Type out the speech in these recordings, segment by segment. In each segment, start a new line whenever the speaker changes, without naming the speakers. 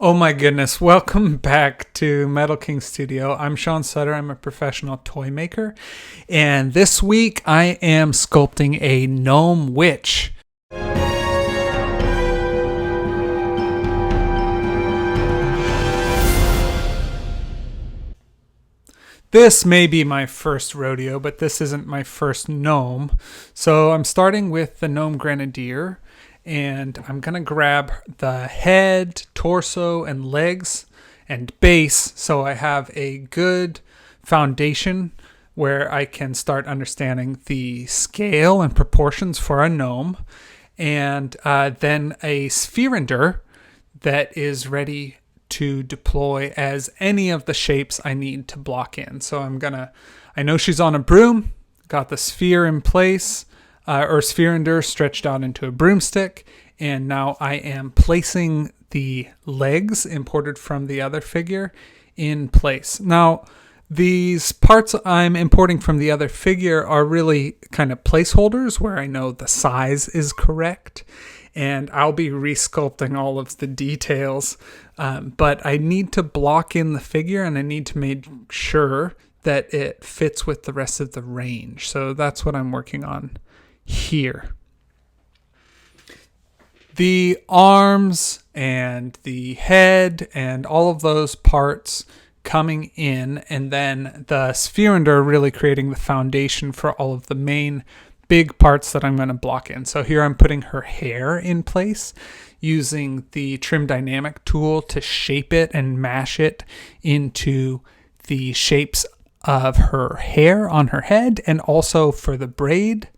Oh my goodness, welcome back to Metal King Studio. I'm Sean Sutter, I'm a professional toy maker, and this week I am sculpting a Gnome Witch. This may be my first rodeo, but this isn't my first gnome. So I'm starting with the Gnome Grenadier, and I'm going to grab the head, torso, and legs and base so I have a good foundation where I can start understanding the scale and proportions for a gnome, and then a spherender that is ready to deploy as any of the shapes I need to block in. So I know she's on a broom, got the sphere in place, or spherender stretched out into a broomstick, and now I am placing the legs imported from the other figure in place. Now, these parts I'm importing from the other figure are really kind of placeholders where I know the size is correct, and I'll be resculpting all of the details, but I need to block in the figure, and I need to make sure that it fits with the rest of the range. So that's what I'm working on here. The arms and the head and all of those parts coming in, and then the spherender really creating the foundation for all of the main big parts that I'm going to block in. So here I'm putting her hair in place using the trim dynamic tool to shape it and mash it into the shapes of her hair on her head, and also for the braid.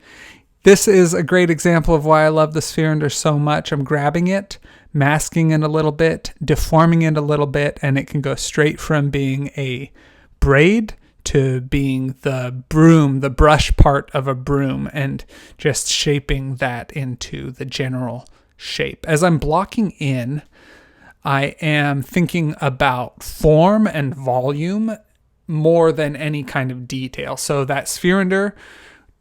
This is a great example of why I love the spherender so much. I'm grabbing it, masking it a little bit, deforming it a little bit, and it can go straight from being a braid to being the broom, the brush part of a broom, and just shaping that into the general shape. As I'm blocking in, I am thinking about form and volume more than any kind of detail. So that spherender,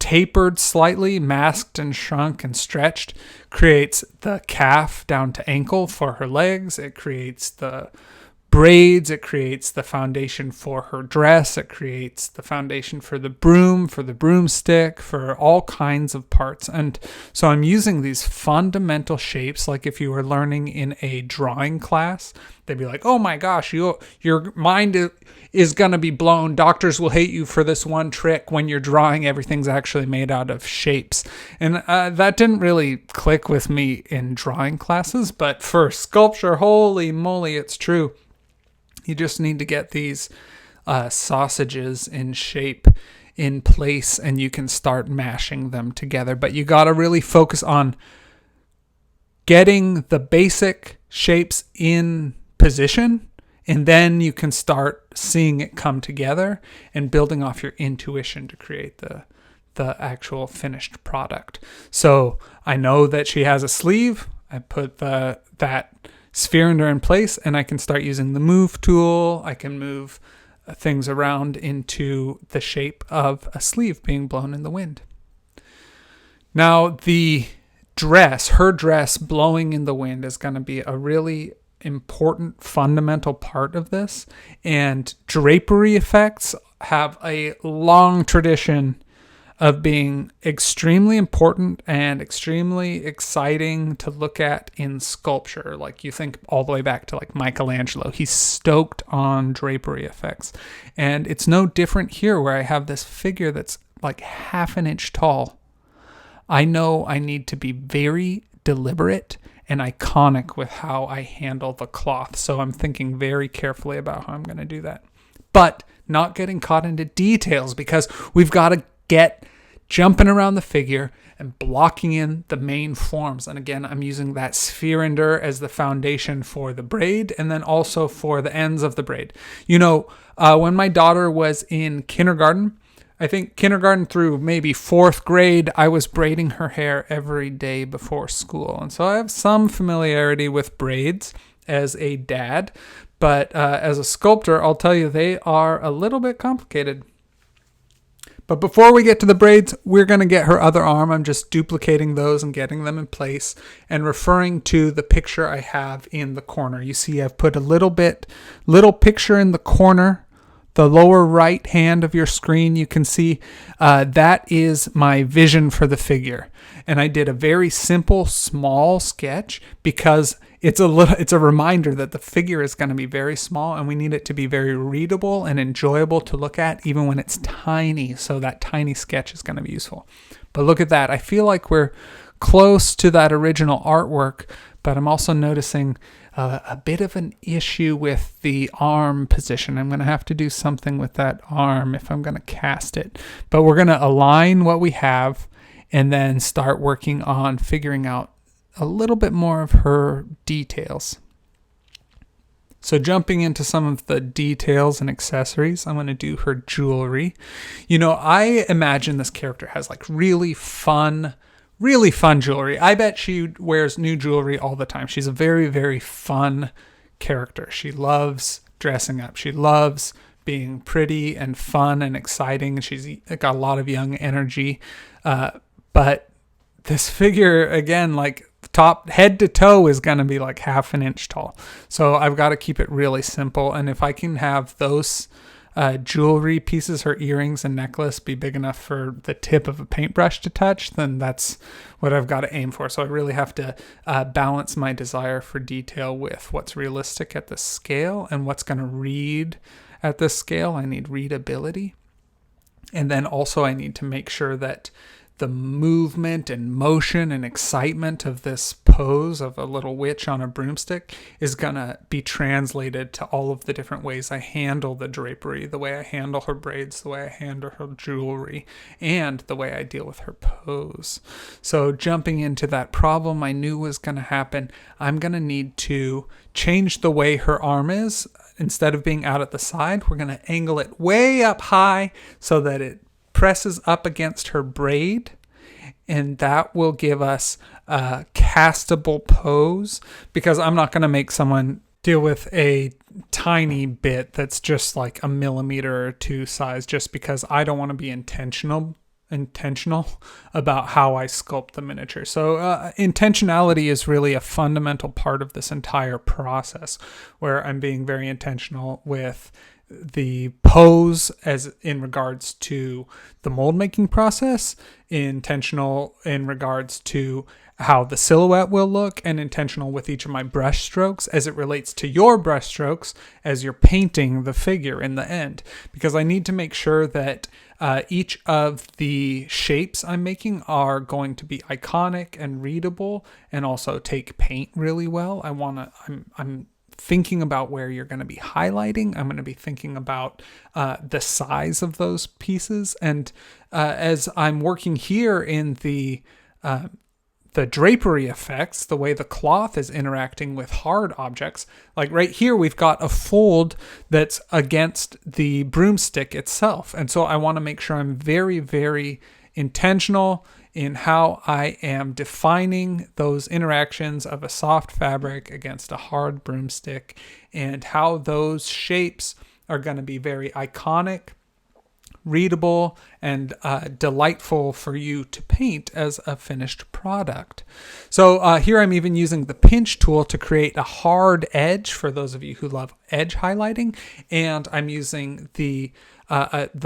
tapered slightly, masked and shrunk and stretched, creates the calf down to ankle for her legs. It creates the braids. It creates the foundation for her dress. It creates the foundation for the broom, for the broomstick, for all kinds of parts. And so I'm using these fundamental shapes. Like if you were learning in a drawing class, they'd be like, oh my gosh, your mind is going to be blown. Doctors will hate you for this one trick. When you're drawing, everything's actually made out of shapes. And that didn't really click with me in drawing classes. But for sculpture, holy moly, it's true. You just need to get these sausages in shape in place, and you can start mashing them together. But you got to really focus on getting the basic shapes in position, and then you can start seeing it come together and building off your intuition to create the actual finished product. I know that she has a sleeve. I put that spherender in place, and I can start using the move tool. I can move things around into the shape of a sleeve being blown in the wind. Now the her dress blowing in the wind is going to be a really important fundamental part of this, and drapery effects have a long tradition of being extremely important and extremely exciting to look at in sculpture. Like you think all the way back to like Michelangelo, he's stoked on drapery effects. And it's no different here where I have this figure that's like half an inch tall. I know I need to be very deliberate and iconic with how I handle the cloth. So I'm thinking very carefully about how I'm going to do that. But not getting caught into details, because we've got to get jumping around the figure and blocking in the main forms. And again, I'm using that spherender as the foundation for the braid, and then also for the ends of the braid. You know, when my daughter was in kindergarten, I think kindergarten through maybe fourth grade, I was braiding her hair every day before school. And so I have some familiarity with braids as a dad, but as a sculptor, I'll tell you, they are a little bit complicated. But before we get to the braids, we're going to get her other arm. I'm just duplicating those and getting them in place and referring to the picture I have in the corner. You see I've put a little picture in the corner, the lower right hand of your screen. You can see that is my vision for the figure. And I did a very simple, small sketch because it's a reminder that the figure is going to be very small and we need it to be very readable and enjoyable to look at even when it's tiny. So that tiny sketch is going to be useful. But look at that. I feel like we're close to that original artwork, but I'm also noticing a bit of an issue with the arm position. I'm going to have to do something with that arm if I'm going to cast it. But we're going to align what we have and then start working on figuring out a little bit more of her details. So jumping into some of the details and accessories, I'm going to do her jewelry. You know, I imagine this character has like really fun jewelry. I bet she wears new jewelry all the time. She's a very, very fun character. She loves dressing up. She loves being pretty and fun and exciting. She's got a lot of young energy. But this figure, again, like top head to toe is going to be like half an inch tall. So I've got to keep it really simple. And if I can have those jewelry pieces, her earrings and necklace, be big enough for the tip of a paintbrush to touch, then that's what I've got to aim for. So I really have to balance my desire for detail with what's realistic at the scale and what's going to read at this scale. I need readability. And then also I need to make sure that the movement and motion and excitement of this pose of a little witch on a broomstick is going to be translated to all of the different ways I handle the drapery, the way I handle her braids, the way I handle her jewelry, and the way I deal with her pose. So jumping into that problem I knew was going to happen, I'm going to need to change the way her arm is. Instead of being out at the side, we're going to angle it way up high so that it presses up against her braid, and that will give us a castable pose, because I'm not going to make someone deal with a tiny bit that's just like a millimeter or two size just because I don't want to be intentional about how I sculpt the miniature. So intentionality is really a fundamental part of this entire process, where I'm being very intentional with the pose as in regards to the mold making process, intentional in regards to how the silhouette will look, and intentional with each of my brush strokes as it relates to your brush strokes as you're painting the figure in the end. Because I need to make sure that each of the shapes I'm making are going to be iconic and readable and also take paint really well. I'm thinking about where you're going to be highlighting. I'm going to be thinking about the size of those pieces. And as I'm working here in the drapery effects, the way the cloth is interacting with hard objects, like right here, we've got a fold that's against the broomstick itself. And so I want to make sure I'm very, very intentional in how I am defining those interactions of a soft fabric against a hard broomstick, and how those shapes are going to be very iconic, readable, and delightful for you to paint as a finished product. So here I'm even using the pinch tool to create a hard edge for those of you who love edge highlighting, and I'm using the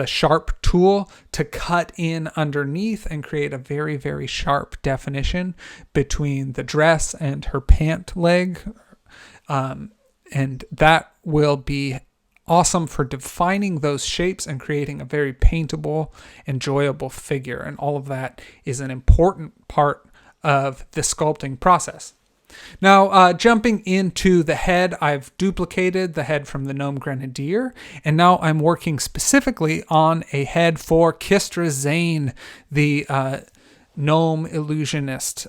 sharp tool to cut in underneath and create a very, very sharp definition between the dress and her pant leg. And that will be awesome for defining those shapes and creating a very paintable, enjoyable figure. And all of that is an important part of the sculpting process. Now, jumping into the head, I've duplicated the head from the Gnome Grenadier, and now I'm working specifically on a head for Kistra Zane, the gnome illusionist.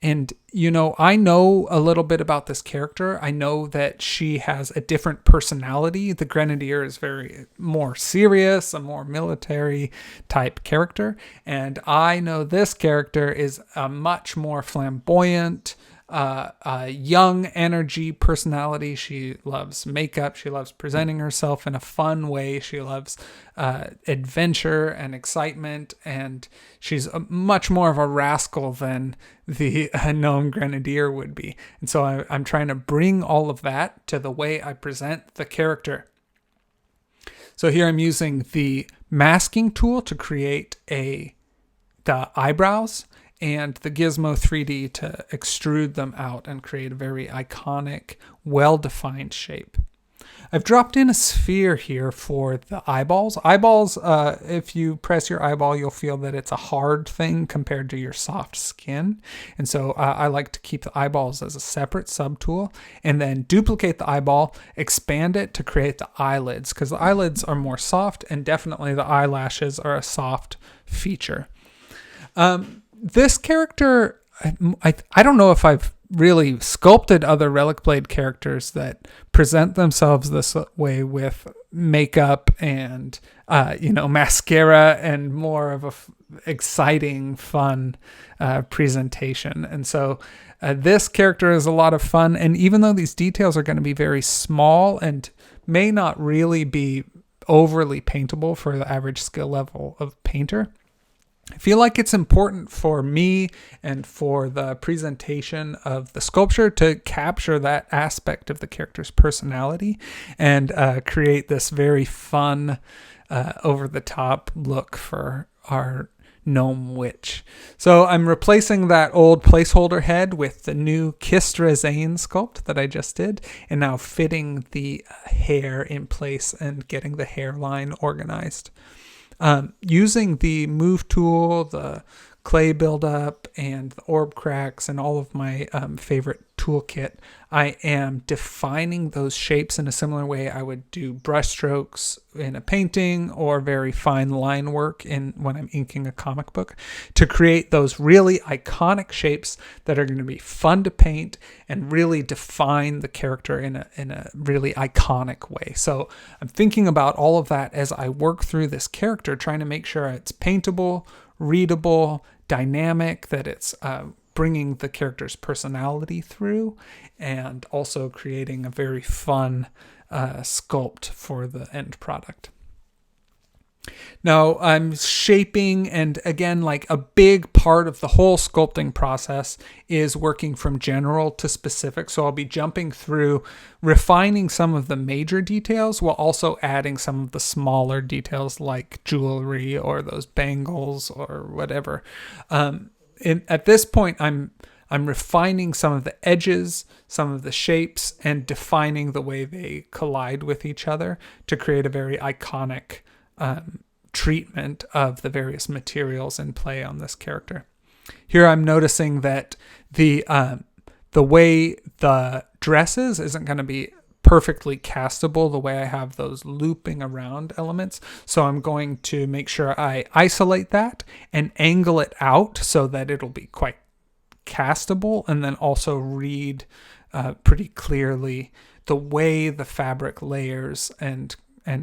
And, you know, I know a little bit about this character. I know that she has a different personality. The Grenadier is very more serious, a more military type character. And I know this character is a much more flamboyant, young energy personality. She loves makeup. She loves presenting herself in a fun way. She loves adventure and excitement, and she's much more of a rascal than the gnome grenadier would be. And so I'm trying to bring all of that to the way I present the character. So here I'm using the masking tool to create the eyebrows, and the Gizmo 3D to extrude them out and create a very iconic, well-defined shape. I've dropped in a sphere here for the eyeballs. Eyeballs, if you press your eyeball, you'll feel that it's a hard thing compared to your soft skin. And so I like to keep the eyeballs as a separate subtool, and then duplicate the eyeball, expand it to create the eyelids, because the eyelids are more soft, and definitely the eyelashes are a soft feature. This character, I don't know if I've really sculpted other Relicblade characters that present themselves this way with makeup and, mascara and more of a exciting, fun presentation. And so this character is a lot of fun. And even though these details are going to be very small and may not really be overly paintable for the average skill level of painter, I feel like it's important for me and for the presentation of the sculpture to capture that aspect of the character's personality and create this very fun, over-the-top look for our Gnome Witch. So I'm replacing that old placeholder head with the new Kistra Zane sculpt that I just did, and now fitting the hair in place and getting the hairline organized. Using the move tool, the clay buildup, and the orb cracks, and all of my favorite toolkit, I am defining those shapes in a similar way I would do brush strokes in a painting or very fine line work when I'm inking a comic book, to create those really iconic shapes that are going to be fun to paint and really define the character in a really iconic way. So I'm thinking about all of that as I work through this character, trying to make sure it's paintable, readable, dynamic, that it's bringing the character's personality through, and also creating a very fun sculpt for the end product. Now I'm shaping, and again, like a big part of the whole sculpting process is working from general to specific. So I'll be jumping through, refining some of the major details while also adding some of the smaller details like jewelry or those bangles or whatever. At this point, I'm refining some of the edges, some of the shapes, and defining the way they collide with each other to create a very iconic treatment of the various materials in play on this character. Here I'm noticing that the way the dresses isn't going to be perfectly castable the way I have those looping around elements. So I'm going to make sure I isolate that and angle it out so that it'll be quite castable, and then also read pretty clearly the way the fabric layers and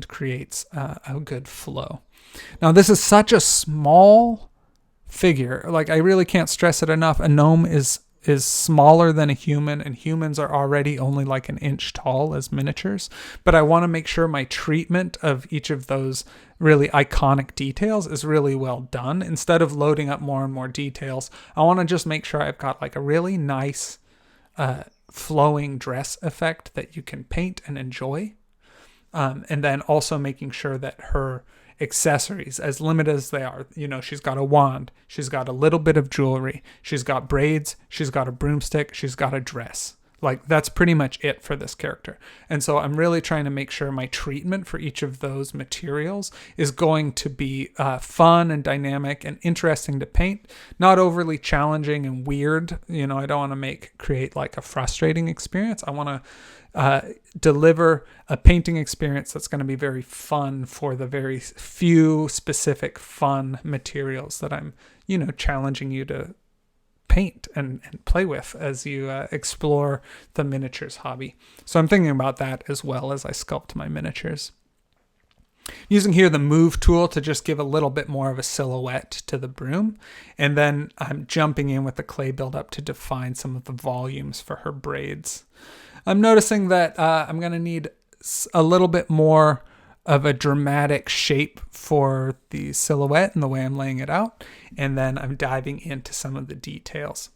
creates a good flow. Now this is such a small figure. Like, I really can't stress it enough. A gnome is smaller than a human, and humans are already only like an inch tall as miniatures. But I want to make sure my treatment of each of those really iconic details is really well done. Instead of loading up more and more details, I want to just make sure I've got like a really nice flowing dress effect that you can paint and enjoy. And then also making sure that her accessories, as limited as they are, she's got a wand, she's got a little bit of jewelry, she's got braids, she's got a broomstick, she's got a dress. Like, that's pretty much it for this character. And so I'm really trying to make sure my treatment for each of those materials is going to be fun and dynamic and interesting to paint, not overly challenging and weird. I don't want to create like a frustrating experience. I want to deliver a painting experience that's going to be very fun for the very few specific fun materials that I'm, challenging you to paint and play with as you explore the miniatures hobby. So I'm thinking about that as well as I sculpt my miniatures. Using here the move tool to just give a little bit more of a silhouette to the broom. And then I'm jumping in with the clay buildup to define some of the volumes for her braids. I'm noticing that I'm going to need a little bit more of a dramatic shape for the silhouette and the way I'm laying it out. And then I'm diving into some of the details.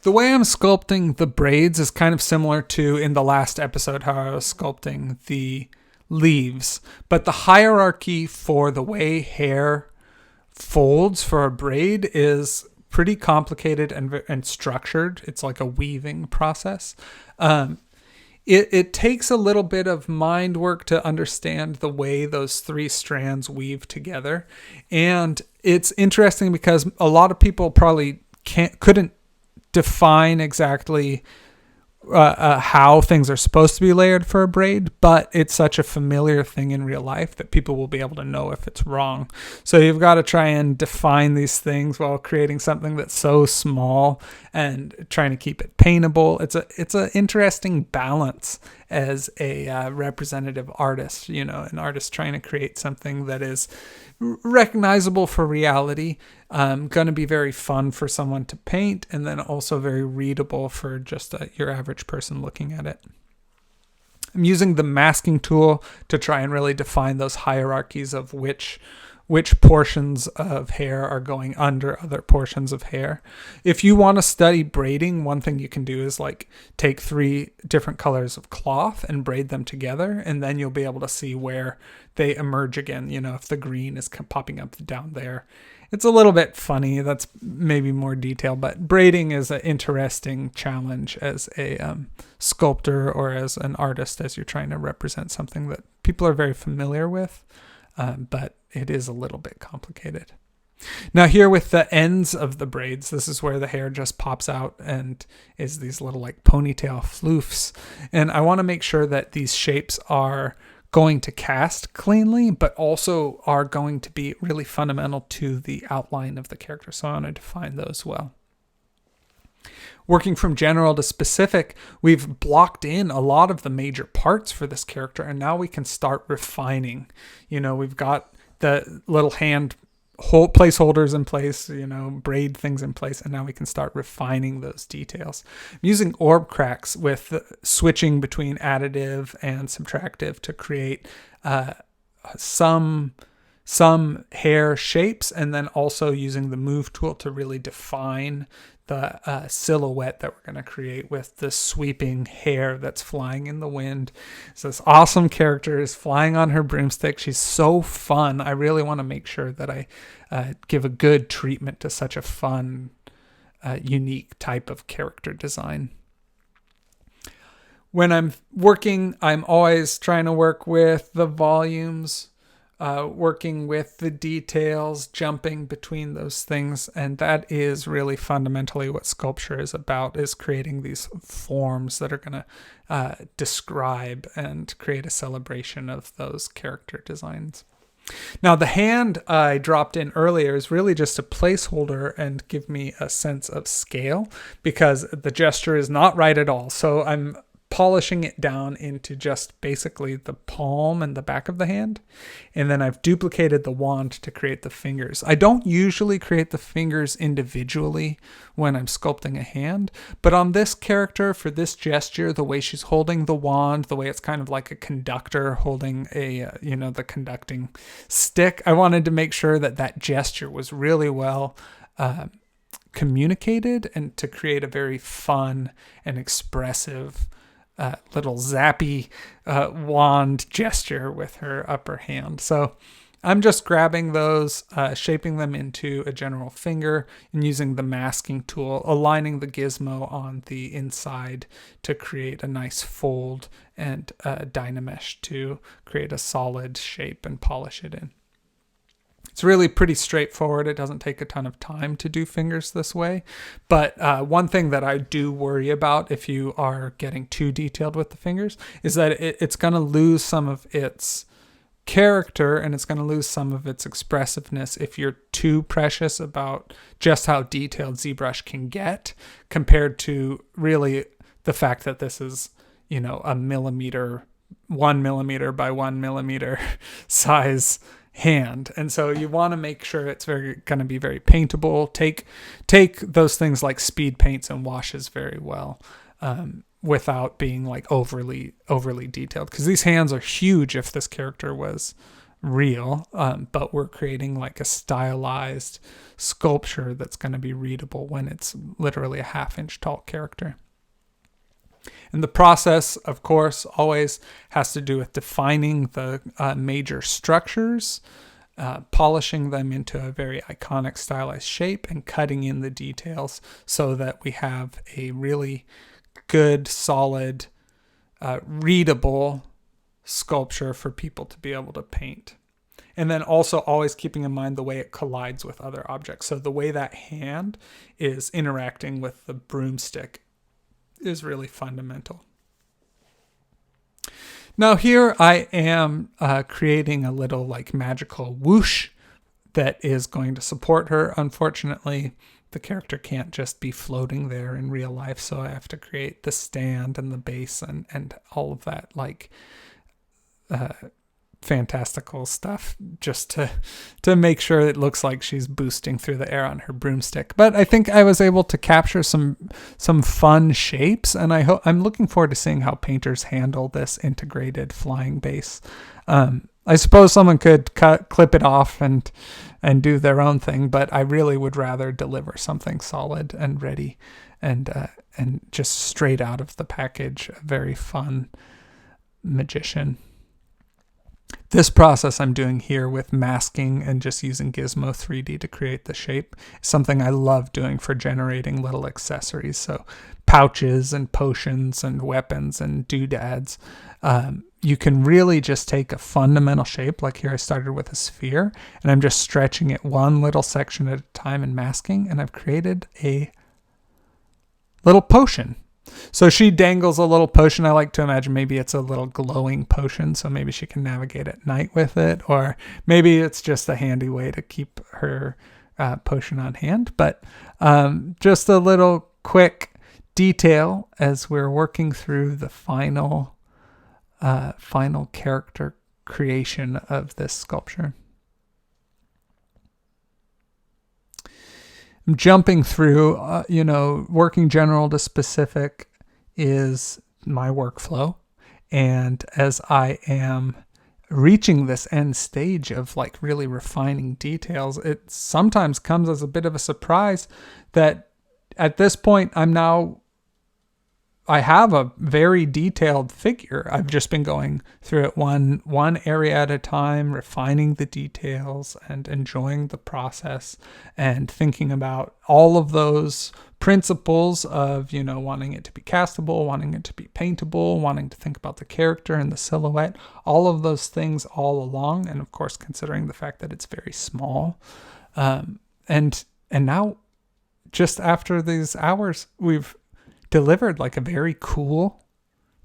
The way I'm sculpting the braids is kind of similar to in the last episode how I was sculpting the leaves, but the hierarchy for the way hair folds for a braid is pretty complicated and structured. It's like a weaving process. It takes a little bit of mind work to understand the way those three strands weave together. And it's interesting because a lot of people probably couldn't define exactly how things are supposed to be layered for a braid, but it's such a familiar thing in real life that people will be able to know if it's wrong. So you've got to try and define these things while creating something that's so small and trying to keep it paintable. It's an interesting balance as a representative artist, an artist trying to create something that is recognizable for reality, going to be very fun for someone to paint, and then also very readable for just your average person looking at it. I'm using the masking tool to try and really define those hierarchies of which portions of hair are going under other portions of hair. If you want to study braiding, one thing you can do is like take 3 different colors of cloth and braid them together, and then you'll be able to see where they emerge again. If the green is popping up down there. It's a little bit funny. That's maybe more detail, but braiding is an interesting challenge as a sculptor or as an artist as you're trying to represent something that people are very familiar with. But it is a little bit complicated. Now here with the ends of the braids, this is where the hair just pops out and is these little like ponytail floofs. And I want to make sure that these shapes are going to cast cleanly, but also are going to be really fundamental to the outline of the character. So I want to define those well. Working from general to specific, we've blocked in a lot of the major parts for this character, and now we can start refining. We've got the little hand placeholders in place, braid things in place, and now we can start refining those details. I'm using orb cracks with switching between additive and subtractive to create some hair shapes, and then also using the move tool to really define the silhouette that we're going to create with the sweeping hair that's flying in the wind. So this awesome character is flying on her broomstick. She's so fun. I really want to make sure that I give a good treatment to such a fun, unique type of character design. When I'm working, I'm always trying to work with the volumes, working with the details, jumping between those things. And that is really fundamentally what sculpture is about, is creating these forms that are going to describe and create a celebration of those character designs. Now, the hand I dropped in earlier is really just a placeholder and give me a sense of scale, because the gesture is not right at all. So I'm polishing it down into just basically the palm and the back of the hand. And then I've duplicated the wand to create the fingers. I don't usually create the fingers individually when I'm sculpting a hand, but on this character, for this gesture, the way she's holding the wand, the way it's kind of like a conductor holding the conducting stick, I wanted to make sure that that gesture was really well communicated, and to create a very fun and expressive little zappy wand gesture with her upper hand. So I'm just grabbing those, shaping them into a general finger, and using the masking tool, aligning the gizmo on the inside to create a nice fold, and Dynamesh to create a solid shape and polish it in. It's really pretty straightforward. It doesn't take a ton of time to do fingers this way. But one thing that I do worry about if you are getting too detailed with the fingers is that it's going to lose some of its character, and it's going to lose some of its expressiveness if you're too precious about just how detailed ZBrush can get, compared to really the fact that this is, a millimeter 1mm by 1mm size hand, and so you want to make sure it's going to be very paintable. Take those things like speed paints and washes very well, without being like overly detailed, because these hands are huge if this character was real, but we're creating like a stylized sculpture that's going to be readable when it's literally a 1/2 inch tall character. And the process, of course, always has to do with defining the major structures, polishing them into a very iconic stylized shape, and cutting in the details so that we have a really good, solid, readable sculpture for people to be able to paint. And then also always keeping in mind the way it collides with other objects. So the way that hand is interacting with the broomstick is really fundamental. Now here I am creating a little like magical whoosh that is going to support her. Unfortunately, the character can't just be floating there in real life, so I have to create the stand and the base and all of that like fantastical stuff just to make sure it looks like she's boosting through the air on her broomstick. But I think I was able to capture some fun shapes, and I'm looking forward to seeing how painters handle this integrated flying base. I suppose someone could clip it off and do their own thing, but I really would rather deliver something solid and ready and just straight out of the package, a very fun magician. This process I'm doing here with masking and just using Gizmo 3D to create the shape is something I love doing for generating little accessories. So pouches and potions and weapons and doodads. You can really just take a fundamental shape. Like here I started with a sphere and I'm just stretching it one little section at a time and masking, and I've created a little potion. So she dangles a little potion. I like to imagine maybe it's a little glowing potion, so maybe she can navigate at night with it, or maybe it's just a handy way to keep her potion on hand. But just a little quick detail as we're working through the final character creation of this sculpture. Jumping through, working general to specific is my workflow. And as I am reaching this end stage of like really refining details, it sometimes comes as a bit of a surprise that at this point I have a very detailed figure. I've just been going through it one area at a time, refining the details and enjoying the process and thinking about all of those principles of, wanting it to be castable, wanting it to be paintable, wanting to think about the character and the silhouette, all of those things all along. And of course, considering the fact that it's very small. And now just after these hours, we've delivered like a very cool,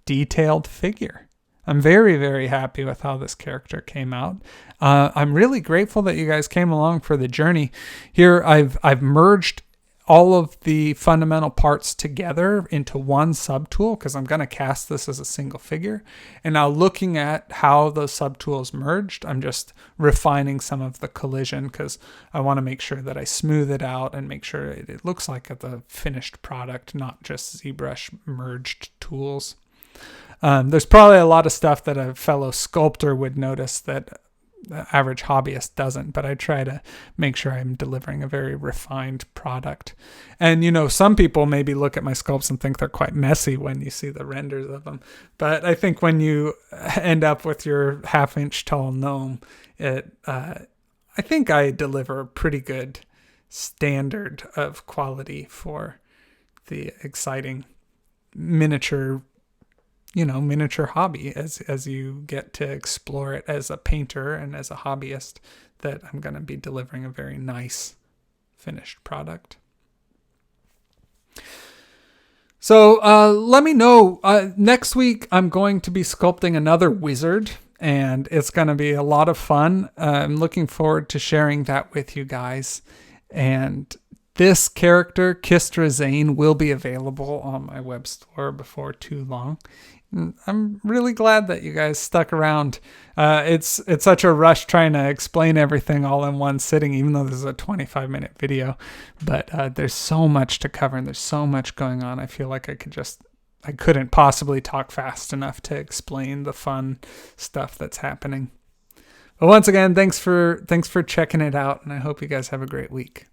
detailed figure. I'm very, very happy with how this character came out. I'm really grateful that you guys came along for the journey. Here, I've merged all of the fundamental parts together into one subtool because I'm going to cast this as a single figure. And now looking at how those subtools merged, I'm just refining some of the collision because I want to make sure that I smooth it out and make sure it looks like the finished product, not just ZBrush merged tools. There's probably a lot of stuff that a fellow sculptor would notice that the average hobbyist doesn't, but I try to make sure I'm delivering a very refined product. And, some people maybe look at my sculpts and think they're quite messy when you see the renders of them. But I think when you end up with your 1/2 inch tall gnome, I think I deliver a pretty good standard of quality for the exciting miniature hobby as you get to explore it as a painter and as a hobbyist, that I'm going to be delivering a very nice finished product. So let me know. Next week, I'm going to be sculpting another wizard, and it's going to be a lot of fun. I'm looking forward to sharing that with you guys. And This character, Kistra Zane, will be available on my web store before too long. I'm really glad that you guys stuck around. It's such a rush trying to explain everything all in one sitting, even though this is a 25-minute video. But there's so much to cover and there's so much going on. I feel like I couldn't possibly talk fast enough to explain the fun stuff that's happening. But once again, thanks for checking it out, and I hope you guys have a great week.